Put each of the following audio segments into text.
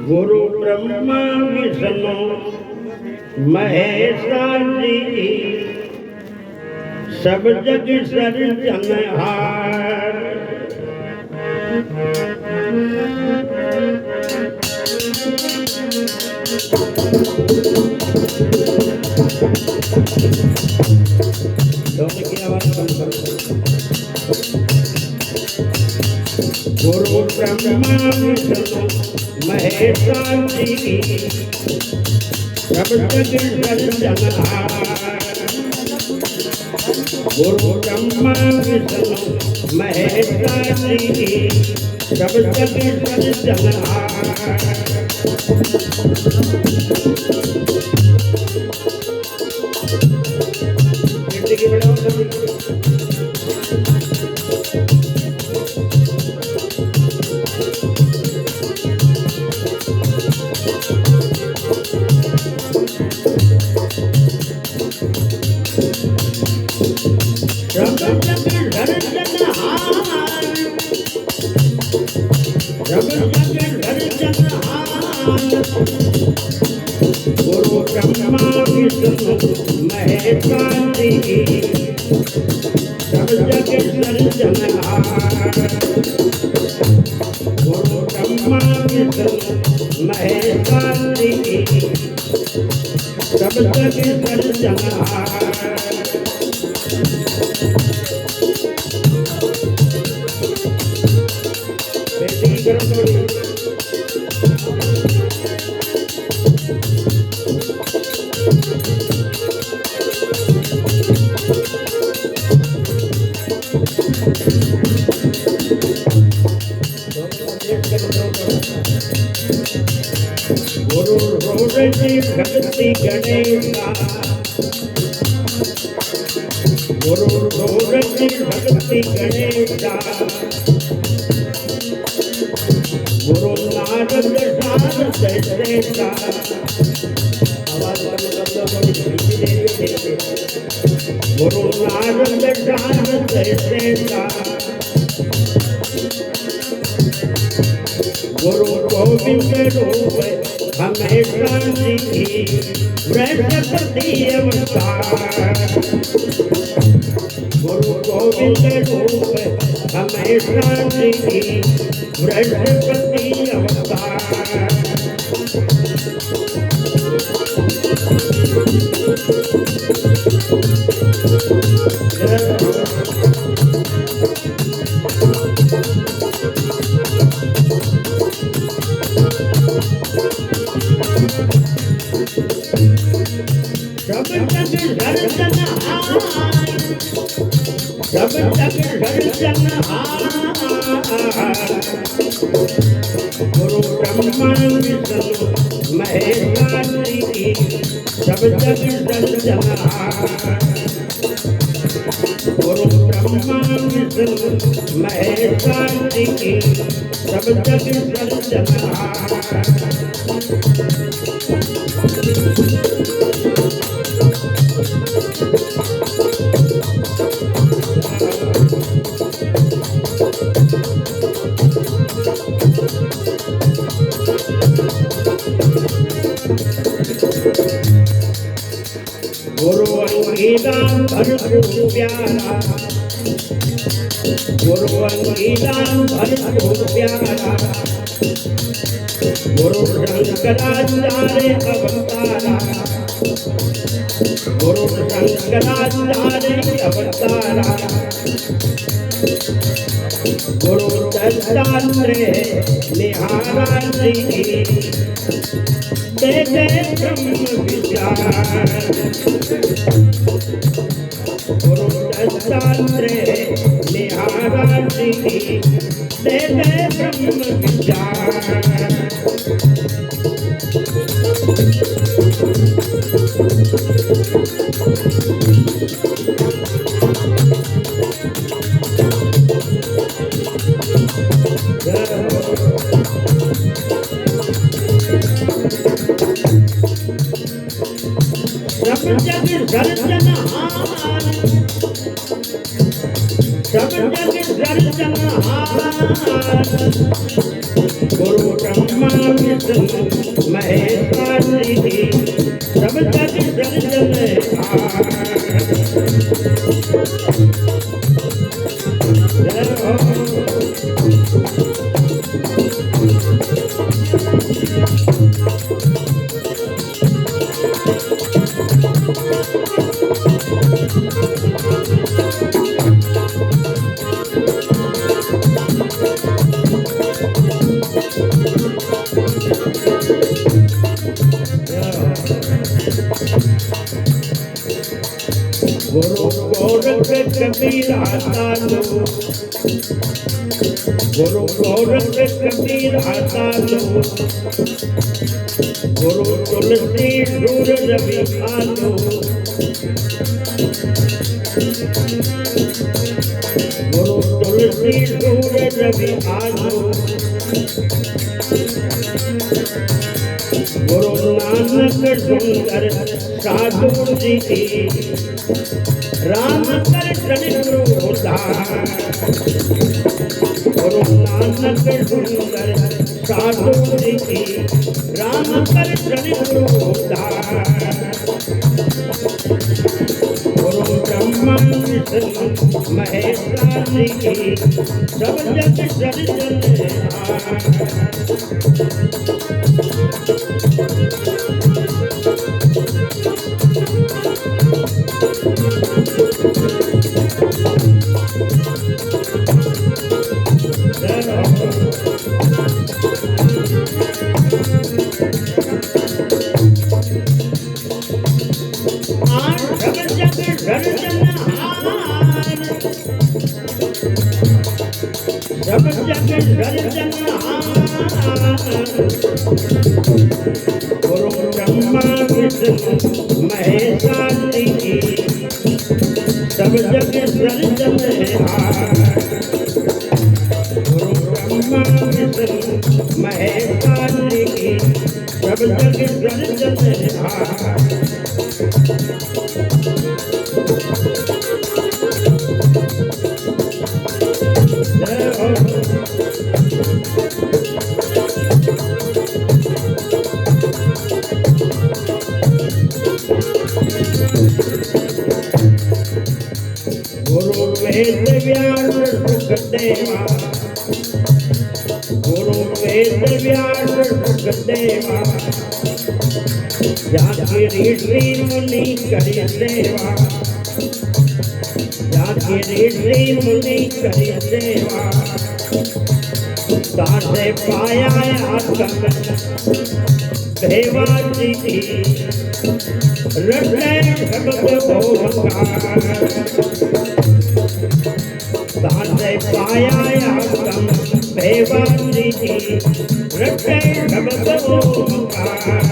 गुरु ब्रह्मा विष्णु महेशाजी सब जग सर्जनहार। गुरु ब्रह्मा विष्णु महेशाजी सब जग सर्जनहार। गुरु ब्रह्मा विष्णु महेशाजी सब जग सर्जनहार। गुरु ब्रह्मा विष्णु महेशाजी सब जग सर्जनहार। गुरु ब्रह्मा विष्णु महेशाजी सब जग सर्जनहार। गुरु रोरजी भक्ति गणेशा गुरु रोरजी भक्ति गणेशा गुरु नारद शारद श्रेष्ठा। गुरु नारद शारद श्रेष्ठा। गुरु गोविंद रूप हमेशा जी बृहस्पति अवतार। गुरु गोविंद रूप हमेशा जी बृहस्पति अवतार। सब जग सर्जनहार। गुरु ब्रह्मा विष्णु महेशाजी सब जग सर्जनहार। गुरु ब्रह्मा विष्णु महेशाजी सब जग सर्जनहार। गुरु अंगीदान भरपूर प्यारा। गुरु अंगीदान भरपूर प्यारा। गुरु शंकराचार्य अवतारा। गुरु शंकराचार्य अवतारा। गुरु दत्तात्रेय निहारा जी देते ब्रह्म विचार। गुरु दत्तात्रेय निहारा जी देते ब्रह्म विचार। सब जग सर्जनहार। सब जग सर्जनहार। गुरु ब्रह्मा ब्रह्मा विष्णु महेशासी सब जग जन गुरु गोरख कबीर आता लो, गुरु गोरख कबीर आता लो, गुरु तुलसी दूर रवि आलो, गुरु तुलसी दूर रवि आलो, गुरु नानक सुंदर साधु जी राम कर गुरु उद्धार, गुरु नानक सुंदर साधु जी राम कर गुरु उद्धार, गुरु ब्रह्मा विष्णु महेशासी सब जग सर्जन सब जग सर्जन गुरु ब्रह्मा विष्णु महेशासी सब जग सर्जन गुरु ब्रह्मा विष्णु महेशासी सब जग सर्जन गुरु वेद व्यास सुखदेवा, गुरु वेद व्यास सुखदेवा, जाति ऋषि मुनि करि सेवा, जाति ऋषि मुनि करि सेवा, साधे पाया आत्म देवासी रटे शब्द ओंकार, साधे पाया आत्म देवासी रटे शब्द ओंकार,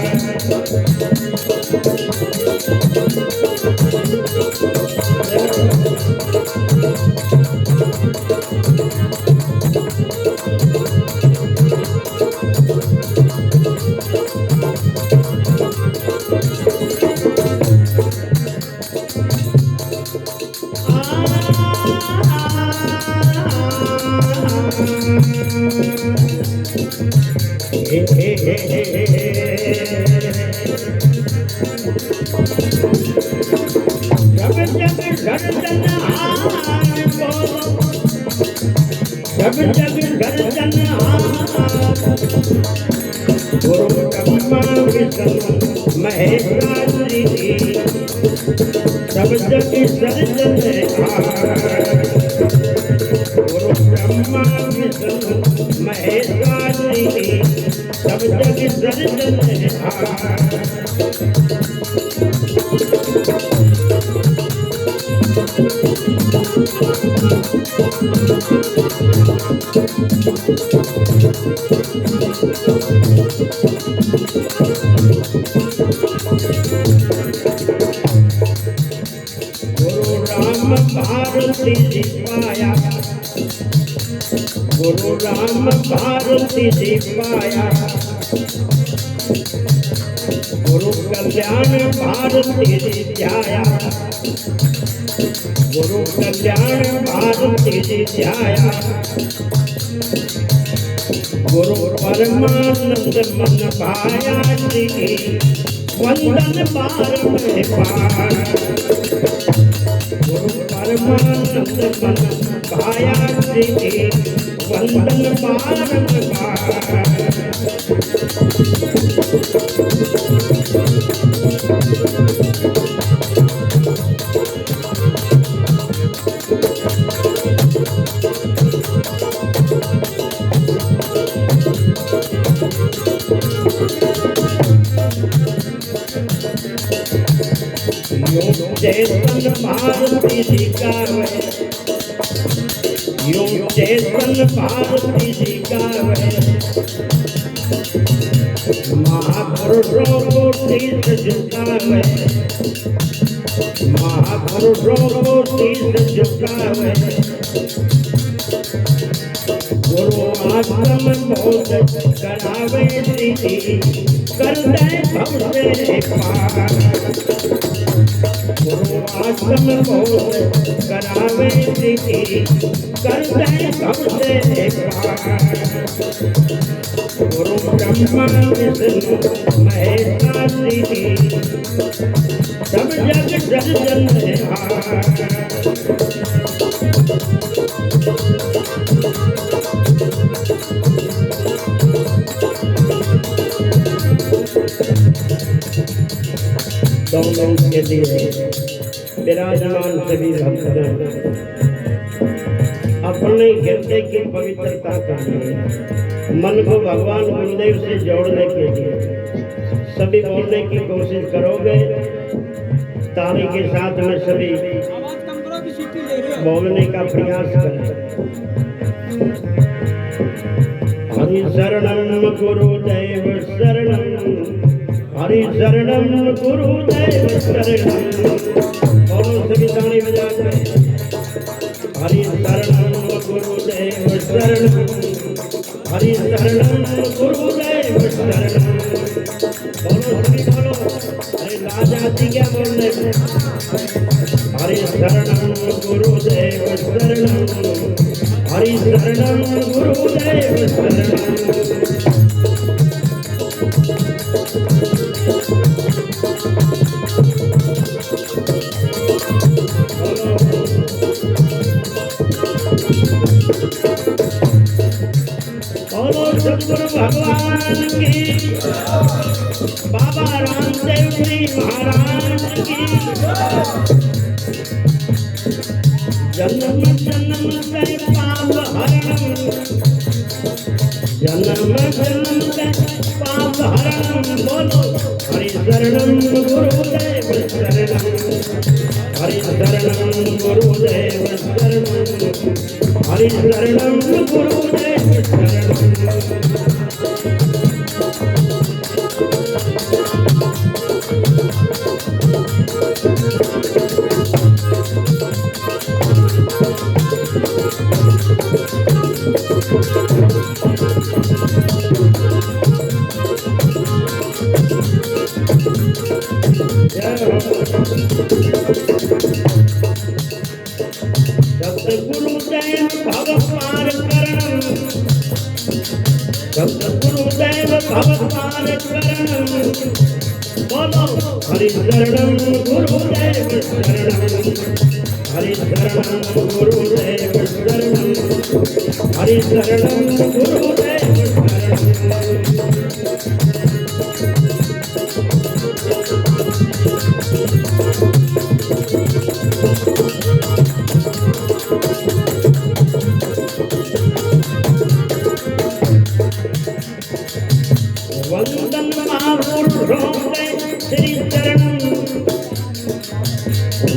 जग जग गर्जन गुरु ब्रह्मा विष्णु महेशासी सब जग सर्जन गुरु ब्रह्मा विष्णु महेशासी सब जग सर्जन गुरु राम भारती दीपाया, गुरु राम भारती दीपाया, गुरु कल्याण भारती विद्याया, गुरु कल्याण भारती विद्याया, गुरु परमानंद मन भाया जी वंदन पार में पार। गुरु परमानंद मन भाया जी वंदन पार में पार। चेतन भारती जी का वह, यूं चेतन भारती जी का वह, महापुरुषों को शीश झुकावे, महापुरुषों को शीश झुकावे। गुरु आश्रम बोध करावे दीदी कर दे भव से पार। गुरु आश्रम बोध करावे दीदी कर दे भव से पार। गुरु ब्रह्मा विष्णु महेश दीदी सब जग दर्शन हार। दोनों के लिए विराजमान सभी भक्तगण अपने हृदय की पवित्रता के लिए मन को भगवान गुरुदेव से जोड़ने के लिए सभी बोलने की कोशिश करोगे। ताली के साथ में सभी बोलने का प्रयास करें। हरि शरणम गुरुदेव शरणम, हरि शरणम गुरुदेव शरणम। बोलो सभी ताली बजाते। हरि शरणम गुरुदेव शरणम, हरि शरणम गुरुदेव शरणम। बोलो सभी बोलो। अरे लाज आती क्या बोलने में। हरि शरणम गुरुदेव शरणम, हरि शरणम गुरुदेव शरणम। सतगुरु भगवान की, बाबा रामदेव जी महाराज की। जन्म जन्म से पाप हरणम, जन्म जन्म से पाप हरणम। बोलो हरि शरणम गुरुदेव शरणम, हरि शरणम गुरुदेव शरणम, हरि शरणम गुरुदेव शरणम। सतगुरुदेव भव पार करणम, सतगुरुदेव भव पार करणम। बोलो हरि शरणम गुरुदेव शरणम, हरि शरणम गुरुदेव शरणम, हरि शरणम गुरुदेव शरणम। वंदन महापुरुषों के श्री चरणम,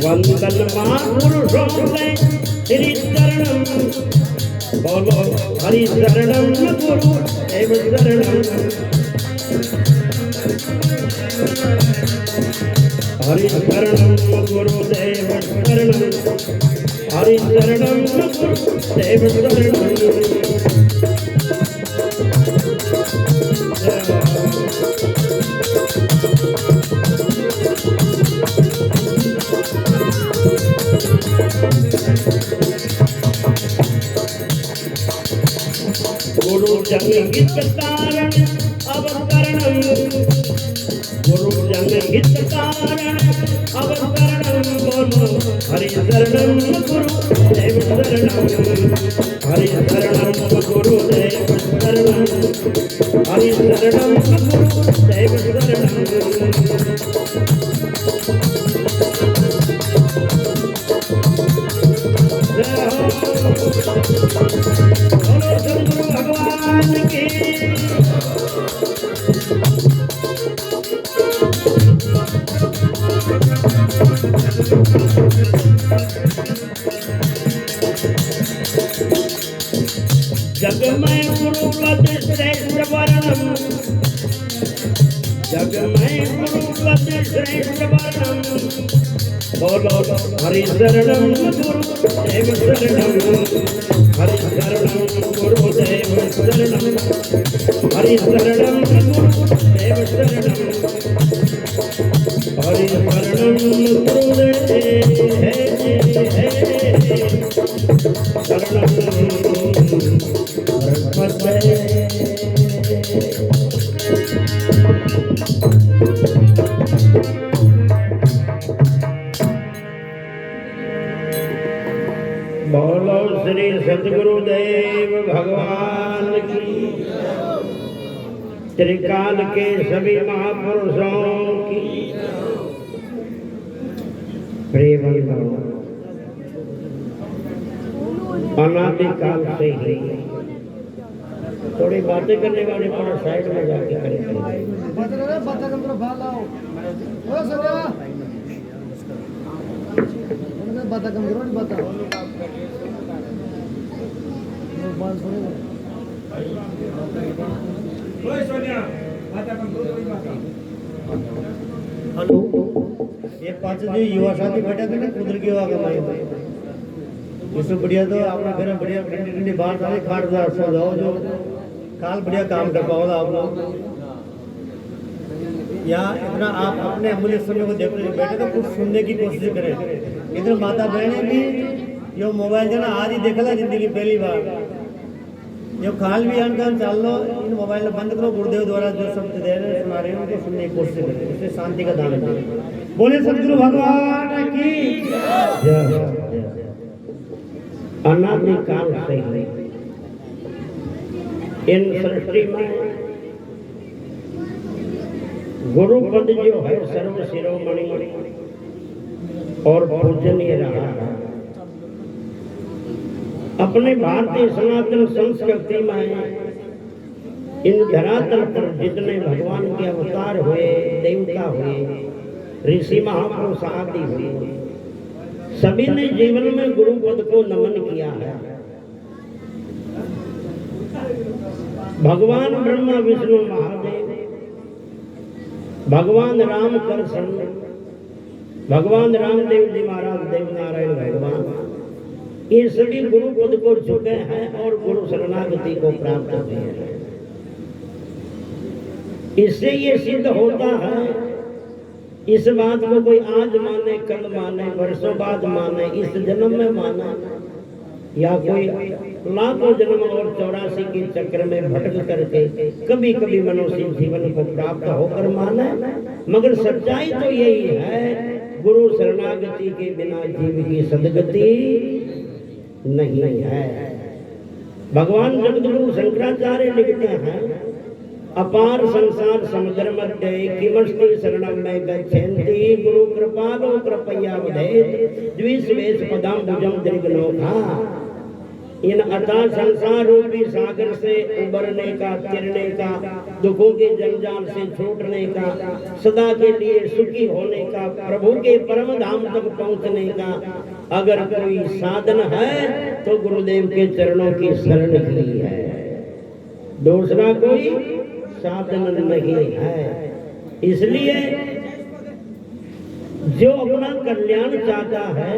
वंदन महापुरुषों के श्री चरणम। बोलो हरि शरणम गुरुदेव शरणम, हरि शरणम गुरुदेव शरणम, हरि शरणम गुरुदेव शरणम। गुरु जनहित कारण अवकरणं गुरु जनहित कारण अवकरणं बोलो हरि शरणं गुरु देव शरणं हरि शरणं गुरु देव शरणं हरि शरणं गुरु देव शरणं बोलो सद्गुरु भगवान की जग में गुरु पद श्रेष्ठ वर्णम जग में गुरु पद श्रेष्ठ वर्णम बोलो हरि शरणं गुरु देव शरणं हरि शरणं गुरु देव शरणं हरि शरणं गुरु देव शरणं हरि शरणं गुरु बोलो श्री सद्गुरुदेव भगवान की त्रिकाल के सभी महापुरुषों की प्रेम अनादिकाल से ही थोड़ी बातें करने वाले थोड़ा साइड में जाके करें बता कम करो बता हेलो ये पांच जो युवा साथी बैठे थे ना कुदर के युवा का भाई इससे बढ़िया तो अपना घर में बढ़िया ठंडी ठंडी बाहर सारे खाटदार सो जाओ जो काल बढ़िया काम कर पाओ आप लोग यहाँ इतना आप अपने अमूल्य समय को देखो बैठे तो कुछ सुनने की कोशिश करें। इधर माता बहने भी यो मोबाइल जो ना आज ही देखला जिंदगी पहली बार जो खाल भी अनकान चाल लो इन मोबाइल में बंद करो गुरुदेव द्वारा जो शब्द दे रहे सुना रहे हैं उनको सुनने की कोशिश करें उससे शांति का दान दें। बोले सद्गुरु भगवान की अनादिकाल से ही इन सृष्टि में गुरु पद जो है सर्व शिरोमणि और पूजनीय रहा है। अपने भारतीय सनातन संस्कृति में इन धरातल पर जितने भगवान के अवतार हुए देवता हुए ऋषि महापुरुष आदि हुए सभी ने जीवन में गुरु पद को नमन किया है। भगवान ब्रह्मा विष्णु महादेव भगवान राम कृष्ण भगवान रामदेव जी महाराज देवनारायण भगवान ये सभी गुरु पद को झुके हैं और गुरु शरणागति को प्राप्त हुए हैं। इससे ये सिद्ध होता है इस बात को कोई आज माने कल माने वर्षों बाद माने इस जन्म में माना या कोई लाखों जन्म और 84 के चक्र में भटक करके कभी कभी मनुष्य जीवन को प्राप्त होकर माने मगर सच्चाई तो यही है गुरु शरणागति के बिना जीव की सदगति नहीं है। भगवान जगद्गुरु शंकराचार्य लिखते हैं अपार संसार समुद्र मध्य किमस्ति शरणं में गच्छन्ति गुरु कृपालो कृपया वदेत द्विस्वेश पदाम्बुजं दीर्घनोखा। इन अथाह संसार रूपी सागर से उबरने का तिरने का दुखों के जंजाल से छूटने का सदा के लिए सुखी होने का प्रभु के परम धाम तक पहुंचने का अगर कोई साधन है तो गुरुदेव के चरणों की शरण की है। दूसरा कोई साधन नहीं है। इसलिए जो अपना कल्याण चाहता है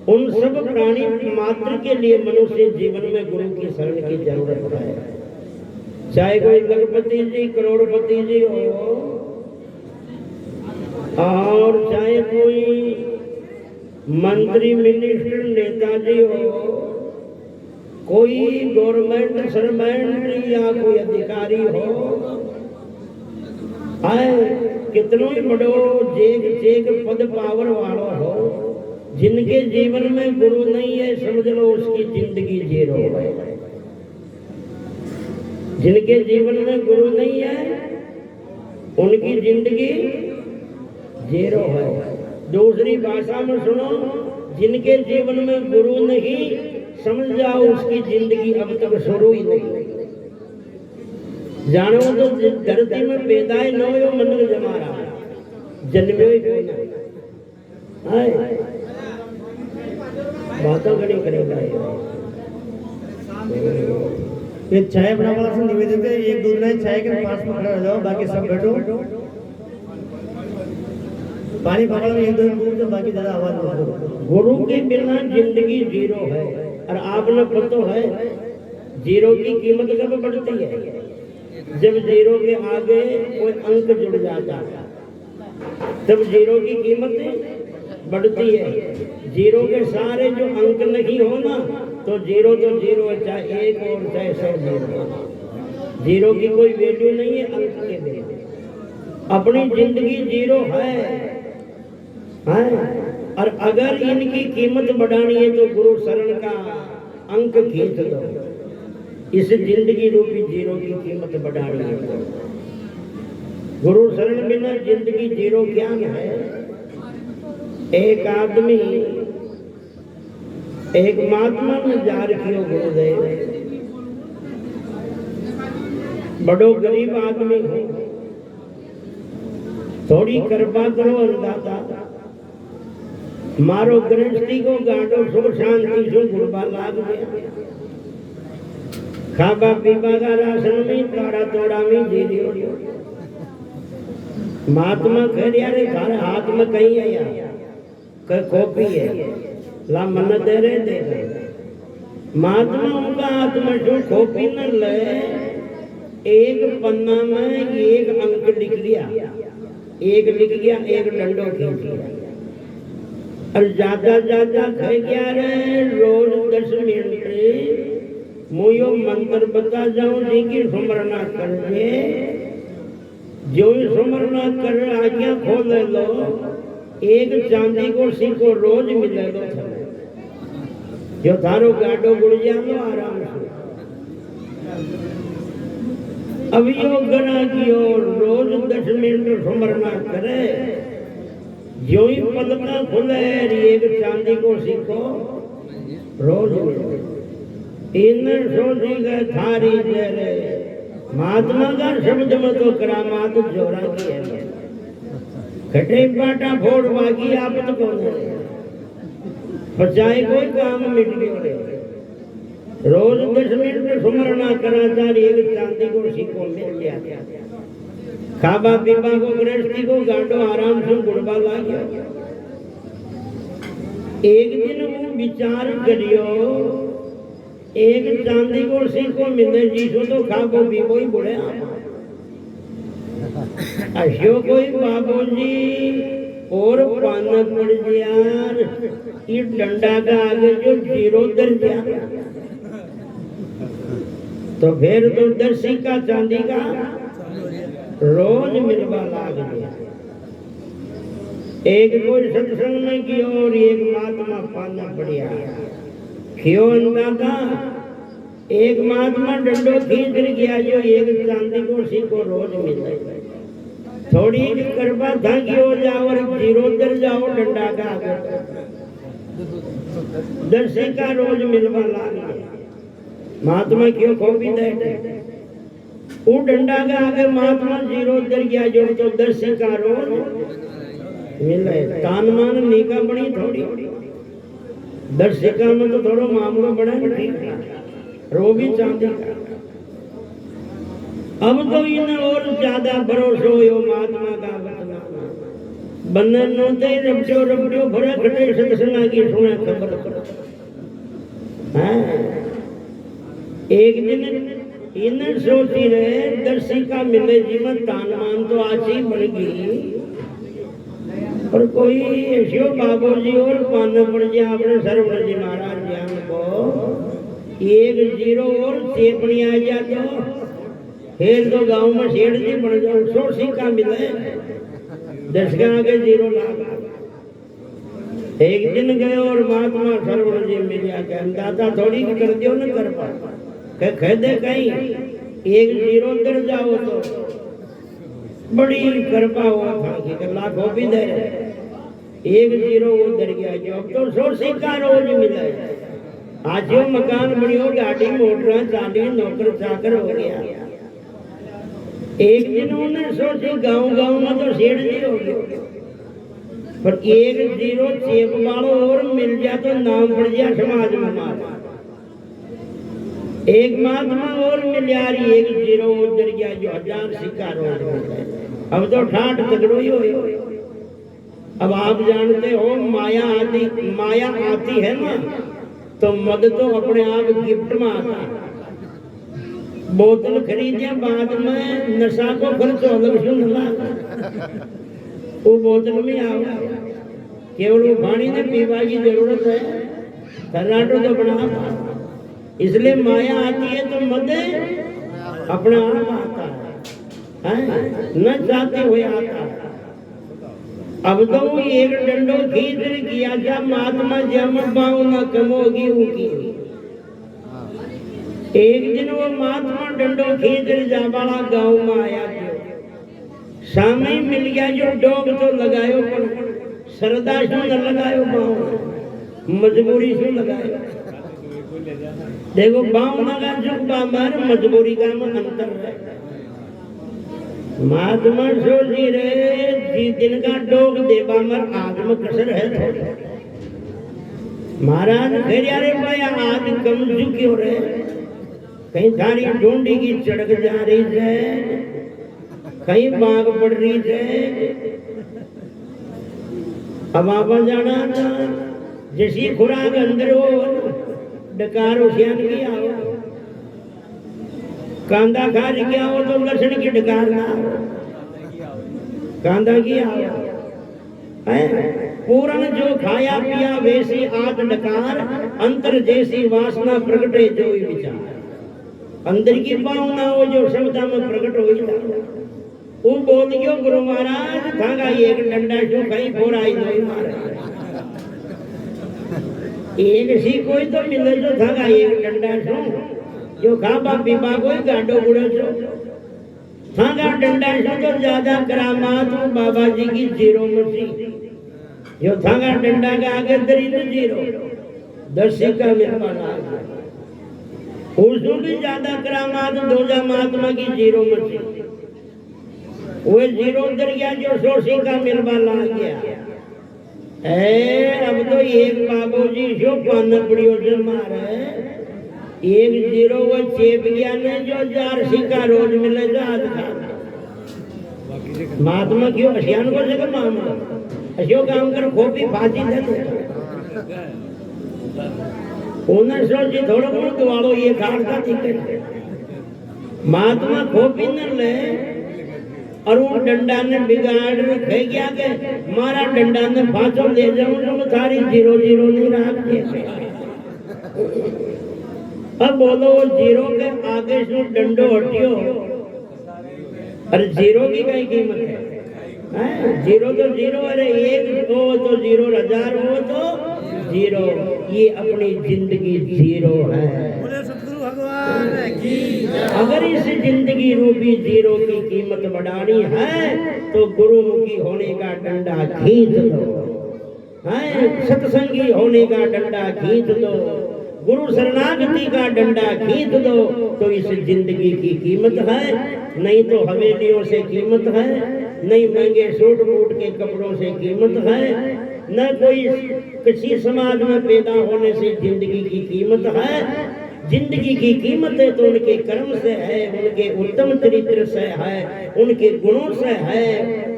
उन सब प्राणी मात्र के लिए मनुष्य जीवन में गुरु की शरण की जरूरत है। चाहे कोई लखपति जी करोड़पति जी हो और चाहे कोई मंत्री मिनिस्टर नेताजी हो कोई गवर्नमेंट सर्वेंट या कोई अधिकारी हो आए कितनो ही बड़ो जेग जेग पद पावर वालो हो, जिनके जीवन में गुरु नहीं है समझ लो उसकी जिंदगी जीरो है। जिनके जीवन में गुरु नहीं है उनकी जिंदगी जीरो है। दूसरी भाषा में सुनो, जिनके जीवन में गुरु नहीं समझ जाओ उसकी जिंदगी अब तक शुरू ही नहीं। जानो तो धरती में पैदा ही न हो मन जमारा जन्मे ही कोई ना बातों कड़ी करेगा। ये चाय बनाने वाला से निवेदन है, एक दूर नहीं चाय के पास में खड़ा हो जाओ, बाकी सब बैठो। पानी पकड़ो एक दूर दूर से, बाकी ज्यादा आवाज मत करो। गुरु के बिना जिंदगी जीरो है। और आपने पता है जीरो की कीमत कब बढ़ती है? जब जीरो के आगे कोई अंक जुड़ जाता है तब जीरो की कीमत बढ़ती है। जीरो के सारे जो अंक नहीं हो ना तो जीरो है, चाहे एक और चाहे 100 जीरो। जीरो की कोई वैल्यू नहीं है अंक के बिना। अपनी जिंदगी जीरो है। और अगर इनकी कीमत बढ़ानी है तो गुरु शरण का अंक खींच दो। इस जिंदगी रूपी जीरो की कीमत बढ़ानी है। गुरु शरण बिना जिंदगी जीरो क्या है? एक आदमी एक महात्मा में जा रखी हो गुरुदेव, बड़ो गरीब आदमी हो, थोड़ी कृपा करो अंदाता, मारो गृहस्थी को गाड़ो सुख शांति से गुरबा लाग गया। खाबा पीबा का राशन में ताड़ा तोड़ा में जी लियो। महात्मा कह रहा रे थारे हाथ में कहीं है यार, कहीं कॉपी है ला मन दे रहे दे। महात्मा उनका हाथ में जो कॉपी न ले, एक पन्ना में एक अंक लिख लिया, एक लिख गया, एक डंडो खींच लिया और ज्यादा कह गया रे रोज 10 मिनट मुझे मंत्र बता जाऊं जी की सुमरना कर दे। जो ही सुमरना कर आज्ञा खोल लो, एक चांदी को सिक्को रोज मिले लो। जो थारो गाडो गुड़ जाओ आराम से। अब यो गना की ओर रोज 10 मिनट सुमरना करे, जो ही पलका खुले एक चांदी को सिक्को रोज मिले। इन सोची गए थारी जरे महात्मा का शब्द में तो करामात जोरा की है। खटे बाटा फोड़ बागी आपत को बचाए कोई काम मिट गए। रोज 10 मिनट सुमरना कराचारी एक चांदी को सिक्को मिल गया। खाबा पीबा को गृहस्थी को गांडो आराम से गुड़बा ला गया। एक दिन वो विचार करियो, एक चांदी को सिक्को मिले जीसो तो खाबो पीबो ही बुढ़े अशो कोई बाबू जी और पाना पड़ यार ये डंडा का आगे जो जीरो दर गया तो फिर तो 10 सिक्का चांदी का रोज मिलवा लाग गया। एक कोई सत्संग में की और एक महात्मा पाना पड़िया क्यों अंदाता। एक महात्मा डंडो खींच गया जो एक चांदी को सिक्को रोज मिले। थोड़ी कृपा था कि हो जाओ और जीरो दर जाओ डंडा का आगे 10 सिक्का रोज मिलवा लाग गया। महात्मा क्यों खो भी दे वो डंडा का आगे महात्मा जीरो दर गया जो तो 10 सिक्का रोज मिले। तान मान नीका बनी थोड़ी 10 सिक्का में तो थोड़ा मामला बड़ा ठीक है, रो भी चांदी का। अब तो इन और ज्यादा भरोसा हो महात्मा का बतलाना बंधन नोते रबड़ो भरे खटे सत्संगा की सुने खबर। एक दिन इन सोची रहे 10 सिक्का मिले जीवन तान मान तो आची बन गई और कोई ऐसे बाबू जी और पान पड़ गया अपने सरवर जी महाराज जी हमको एक जीरो और चेपनी आ जा तो फिर तो गांव में सेठ जी बन जाओ, 100 सिक्का मिले 10 के आगे जीरो लाख। एक दिन गए और महात्मा सरवण जी मिलिया के अंदाजा थोड़ी कर दियो न कर पा कह दे कहीं एक जीरो दर जाओ तो बड़ी कृपा हुआ था कि लाखों भी दे एक जीरो वो दर गया जो अब तो 100 सिक्का रोज मिले। आज यो मकान बनियो, गाड़ी मोटर चाली नौकर चाकर हो गया। एक दिन उन्होंने सोची गांव में तो सेठ जी हो गए, पर एक जीरो चेप वालों और मिल गया तो नाम पड़ गया समाज में हमारा। एक महात्मा और मिल यार एक जीरो उधर गया जो 1000 सिक्का रोज हो गए। अब तो ठाठ तगड़ो ही हो। अब आप जानते हो माया आती है ना तो मद तो अपने आप गिफ्ट में आता है। बोतल खरीदिया बाद में नशा को खर्च हो वो बोतल में आओ केवल वो पानी ने पीवा की जरूरत है, कर्नाटो तो बना। इसलिए माया आती है तो मद अपने आप आता है, न चाहते हुए आता है। अब तो एक डंडो खींच किया क्या महात्मा जम पाऊ न कमोगी उनकी। एक दिन वो महात्मा डंडो खींच जावाला गांव में आया, सामने मिल गया जो डोग तो लगायो पर श्रद्धा से न लगायो, पाँव मजबूरी से लगायो। देखो पाँव लगा जो बामर मजबूरी का में अंतर है। महात्मा सोची रहे जी दिन का डोग देवा मर आज में कसर है थोड़ी। महाराज फिर यारे भाई आज कम झुकी हो रहे, कहीं थारी ढूंढी की चढ़क जा रही है, कहीं बाग पड़ रही है। अब आप जाना था जैसी खुराक अंदर हो डकार उसियान की आओ, कांदा खा गया हो तो लहसुन की डकार ना हो, कांदा की आओ पूर्ण जो खाया पिया वैसी आठ डकार, अंतर जैसी वासना प्रगटे जो विचार। अंदर की भावना हो जो शब्दा में प्रकट हो जाए। वो बोल गयो गुरु महाराज थागा एक डंडा जो कहीं फोराई नहीं महाराज, एक सी कोई तो मिले जो थागा एक डंडा जो खाबा पीबा कोई गाडो बुढ़ो जो थागा डंडा तो ज्यादा करामात बाबा जी की जीरो मसी जो थागा डंडा का आगे दरिद्र जीरो 10 सिक्का मेरे पास उसको भी ज्यादा करामात दोजा महात्मा की जीरो मसी वो जीरो दर गया जो 100 सिक्का मेरे पास ला गया। अब तो एक बाबू जी जो पाना पड़ियो से मारे एक जीरो वो चेप गया ने जो 4 सिक्का रोज मिलेगा आज का महात्मा क्यों अशियान को जगह मामला अशियो काम कर खोपी फांसी दे उन्हें सोची थोड़ा बहुत वालों ये खाड़ता टिकट महात्मा खोपी न ले और वो डंडा ने बिगाड़ रखे क्या के मारा डंडा ने फांसो ले जाऊं तो थारी जीरो जीरो नहीं रख के। अब बोलो जीरो के आगे से डंडो हटियो, अरे जीरो की कई कीमत है? जीरो तो जीरो, अरे एक हो तो जीरो, 1000 हो तो जीरो। ये अपनी जिंदगी जीरो है। अगर इस जिंदगी रूपी जीरो की कीमत बढ़ानी है तो गुरुमुखी होने का डंडा खींच दो, सत्संगी होने का डंडा खींच दो, गुरु शरणागति का डंडा खींच दो तो इस जिंदगी की कीमत है। नहीं तो हवेलियों से कीमत है, नहीं महंगे सूट बूट के कपड़ों से कीमत है, न कोई किसी समाज में पैदा होने से जिंदगी की कीमत है। जिंदगी की कीमत है तो उनके कर्म से है, उनके उत्तम चरित्र से है, उनके गुणों से है,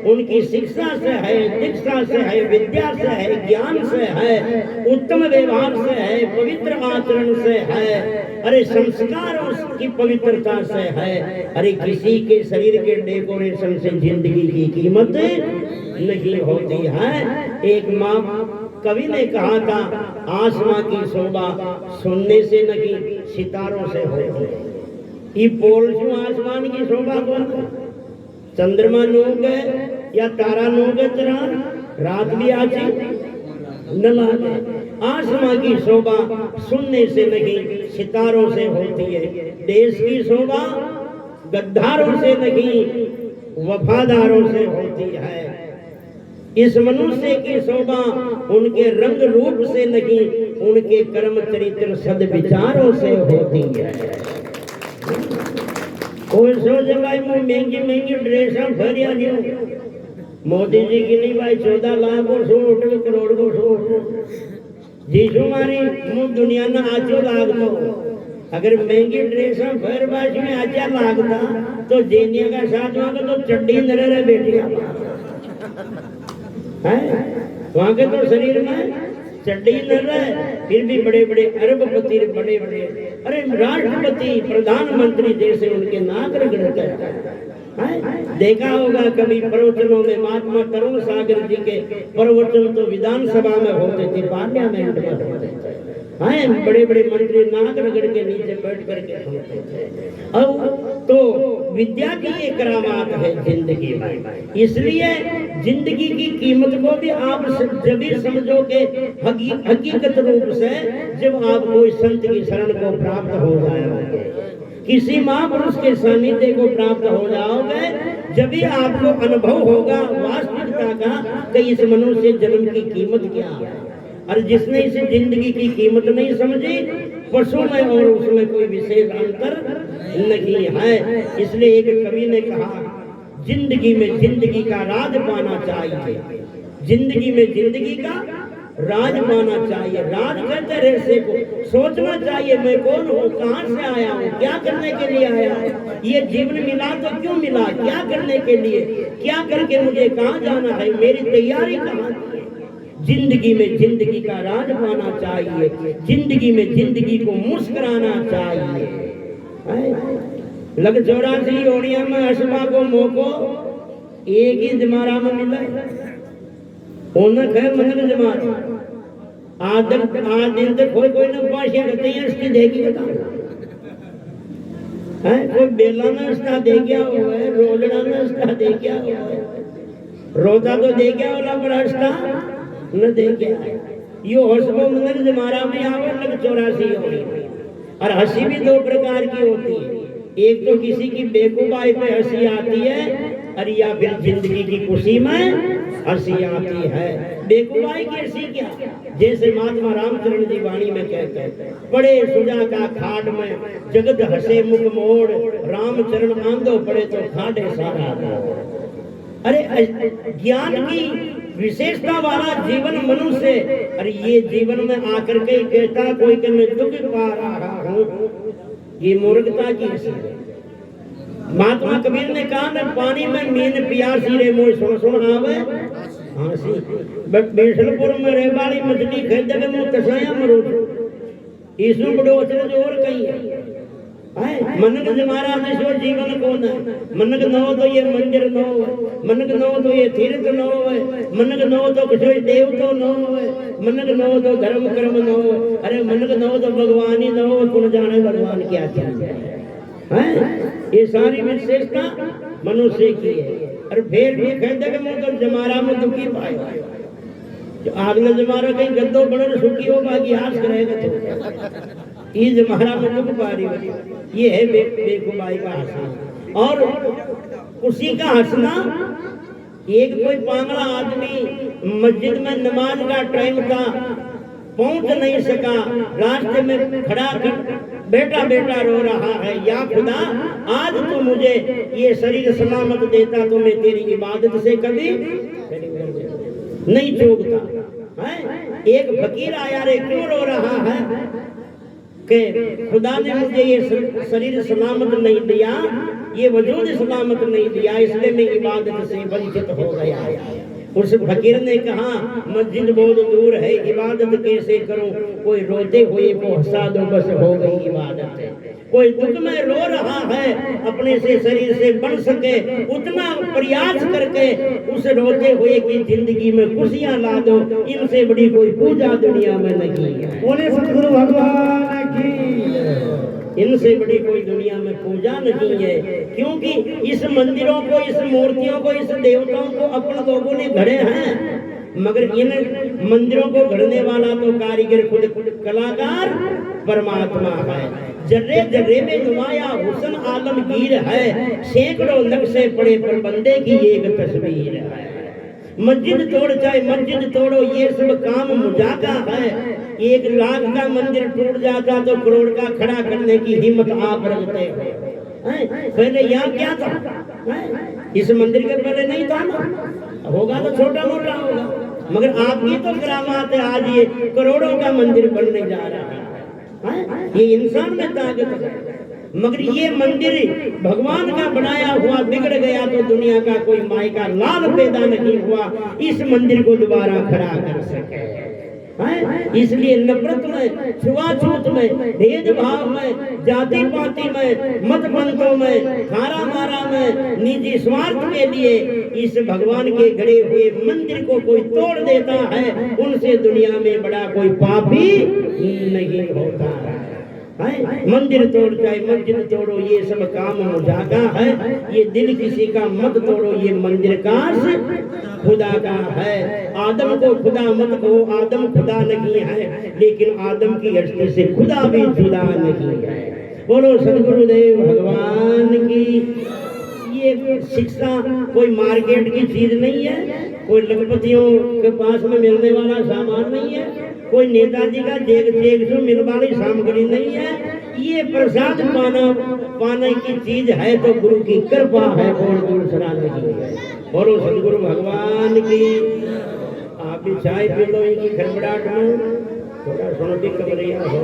उनकी शिक्षा से है, दीक्षा से है, विद्या से है, ज्ञान से है, उत्तम व्यवहार से है, पवित्र आचरण से है, अरे संस्कारों की पवित्रता से है। अरे किसी के शरीर के डेकोरेशन से जिंदगी की कीमत नहीं होती है। एक माँ कवि ने कहा था आसमां की शोभा सुनने से नहीं सितारों से होती है। ये बोल जो आसमान की शोभा कौन, चंद्रमा नोग या तारा नोग तेरा रात भी आची न लागे। आसमां की शोभा सुनने से नहीं सितारों से होती है। देश की शोभा गद्दारों से नहीं वफादारों से होती है। इस मनुष्य की शोभा उनके रंग रूप से नहीं उनके कर्म चरित्र सद्विचारों से होती है। कोई सोचे भाई मैं महंगी महंगी ड्रेसा भरिया दियो, मोदी जी की नहीं भाई 14 लाख को सूट करोड़ को सूट जीशु मारी मु दुनिया ना आचो लाग दो। अगर महंगी ड्रेसा भर बाज में आचा लागता तो जेनिया का साथ वहां तो चड्डी न रहे बेटिया है, वहां के तो शरीर में चड्डी न रहे, फिर भी बड़े बड़े अरबपति बड़े बड़े अरे राष्ट्रपति प्रधानमंत्री जैसे उनके नाक रगड़ते हैं। देखा होगा कभी प्रवचनों में महात्मा तरुण सागर जी के प्रवचन तो विधानसभा में होते थे, पार्लियामेंट में होते थे। बड़े बड़े मंत्री नाक रगड़ के नीचे बैठ करके सुनते थे। अब तो विद्या की ये करामात है जिंदगी में, इसलिए जिंदगी की कीमत को भी आप जब भी समझोगे हकीकत रूप से जब आप कोई संत की शरण को प्राप्त हो जाओगे, किसी महापुरुष के सानिध्य को प्राप्त हो जाओगे, जब भी आपको अनुभव होगा वास्तविकता का कि इस मनुष्य जन्म की कीमत क्या है। और जिसने इस जिंदगी की कीमत नहीं समझी, पशु में और उसमें कोई विशेष अंतर नहीं है। इसलिए एक कवि ने कहा जिंदगी में जिंदगी का राज पाना चाहिए, जिंदगी में जिंदगी का राज पाना चाहिए। राज कहते रहस्य को सोचना चाहिए, मैं कौन हूँ, कहाँ से आया हूँ, क्या करने के लिए आया हूँ, ये जीवन मिला तो क्यों मिला, क्या करने के लिए, क्या करके मुझे कहाँ जाना है, मेरी तैयारी कहाँ है। जिंदगी में जिंदगी का राज पाना चाहिए, जिंदगी में जिंदगी को मुस्कुराना चाहिए। लग 84 ओड़िया में हसबा को मोको एक ही जमारा में मिला, खैर मतलब जमारा आज दिन तक कोई न पाशिया करते हैं इसकी देगी बता है, कोई बेला ना इसका दे गया हुआ है, रोलड़ा ना इसका दे गया हुआ है, रोजा तो दे गया वाला पर इसका न दे गया। यो हसबो मंदिर जमारा में आवे लग 84 होगी। और हंसी भी दो प्रकार की होती है, एक तो किसी की बेवकूफाई पे हंसी आती है, और या फिर जिंदगी की खुशी में हंसी आती है। बेवकूफाई की हंसी क्या, जैसे महात्मा रामचरण जी वाणी में कहते हैं, पड़े सुजा का खाट में जगत हंसे मुख मोड़, रामचरण आंधो पड़े तो खाटे सारा। अरे ज्ञान की विशेषता वाला जीवन मनुष्य, और ये जीवन में आकर के कहता कोई के मैं दुख पा रहा हूँ, ये मूर्खता की हंसी। महात्मा कबीर ने कहा न पानी में मीन पियासी रे मोय सुन सुन आवे हंसी, बट बेसलपुर में रेवाड़ी मछली खरीद के मुंह तसाया मरो इसमें बड़ो अचरज और कहीं है। मनक जमारा में सो जीवन कौन है, मनक न हो तो ये मंदिर न हो, मनक न हो तो ये तीर्थ न हो, मनक न हो तो कोई देव तो न हो, मनक न हो तो धर्म कर्म न हो, अरे मनक न हो तो भगवान ही न हो, कौन जाने भगवान क्या चीज है। ये सारी विशेषता मनुष्य की है। और फिर भी कहते कि मैं तो जमारा में दुखी पाए, जो आगला जमारा कहीं गद्दो बड़ो सुखी हो बाकी हाथ करेगा तो ये जमारा में दुख पा रही है। ये है बेवकूफाई का हंसना। और उसी का हंसना, एक कोई पागला आदमी मस्जिद में नमाज का टाइम था, पहुंच नहीं सका, रास्ते में खड़ा कर बेटा बेटा रो रहा है, या खुदा आज तो मुझे ये शरीर सलामत देता तो मैं तेरी इबादत से कभी नहीं चूकता है। एक फकीर आया रे क्यों रो रहा है कि खुदा ने मुझे ये शरीर सलामत नहीं दिया, ये वजूद सलामत नहीं दिया, इसलिए मैं इबादत से वंचित हो गया। उस फकीर ने कहा मस्जिद बहुत दूर है, इबादत कैसे करूं? कोई रोते हुए को हंसा दो, बस हो गई इबादत। कोई दुख में रो रहा है, अपने से शरीर से बन सके उतना प्रयास करके उस रोते हुए की जिंदगी में खुशियां ला दो। इनसे बड़ी कोई पूजा दुनिया में नहीं है। बोले सतगुरु भगवान की। इनसे बड़ी कोई दुनिया में पूजा नहीं है, क्योंकि इस मंदिरों को, इस मूर्तियों को, इस देवताओं को अपन लोगों ने गढ़े हैं, मगर इन मंदिरों को गढ़ने वाला तो कारीगर खुद कलाकार परमात्मा है। जर्रे जर्रे में नुमाया हुस्न आलमगीर है, सैकड़ों नक्शे पड़े पर बंदे की एक तस्वीर है। मस्जिद तोड़ चाहे मस्जिद तोड़ो, ये सब काम मुजाका है। 1 लाख का मंदिर टूट जाता तो करोड़ का खड़ा करने की हिम्मत आप रखते हो। पहले यहाँ क्या था? इस मंदिर के पहले नहीं था ना, होगा तो छोटा मोटा होगा, मगर आपकी तो करामात है, आज ये करोड़ों का मंदिर बनने जा रहा है। ये इंसान में ताकत है। मगर ये मंदिर भगवान का बनाया हुआ बिगड़ गया तो दुनिया का कोई माई का लाल पैदा नहीं हुआ इस मंदिर को दोबारा खड़ा कर सके। इसलिए नफरत में, छुआछूत में, भेदभाव में, जाति पाति में, मतपंथों में, खारा मारा में, निजी स्वार्थ के लिए इस भगवान के गड़े हुए मंदिर को कोई तोड़ देता है, उनसे दुनिया में बड़ा कोई पापी नहीं होता है। मंदिर तोड़ चाहे मस्जिद तोड़ो, ये सब काम मुजाका है। ये दिल किसी का मत तोड़ो, ये मंदिर काश खुदा का है। आदम को खुदा मत कहो, आदम खुदा नहीं है, लेकिन आदम की हस्ती से खुदा भी जुदा नहीं है। बोलो सदगुरुदेव भगवान की। ये शिक्षा कोई मार्केट की चीज नहीं है, कोई लखपतियों के पास में मिलने वाला सामान नहीं है, कोई नेताजी का जेग से मिलने वाली सामग्री नहीं है। ये प्रसाद पाने की चीज है तो गुरु की कृपा है और दूसरा नहीं है। बोलो सदगुरु भगवान की। आप भी चाय पी लो इनकी खड़बड़ाहट में, थोड़ा सुनो भी कमरिया हो।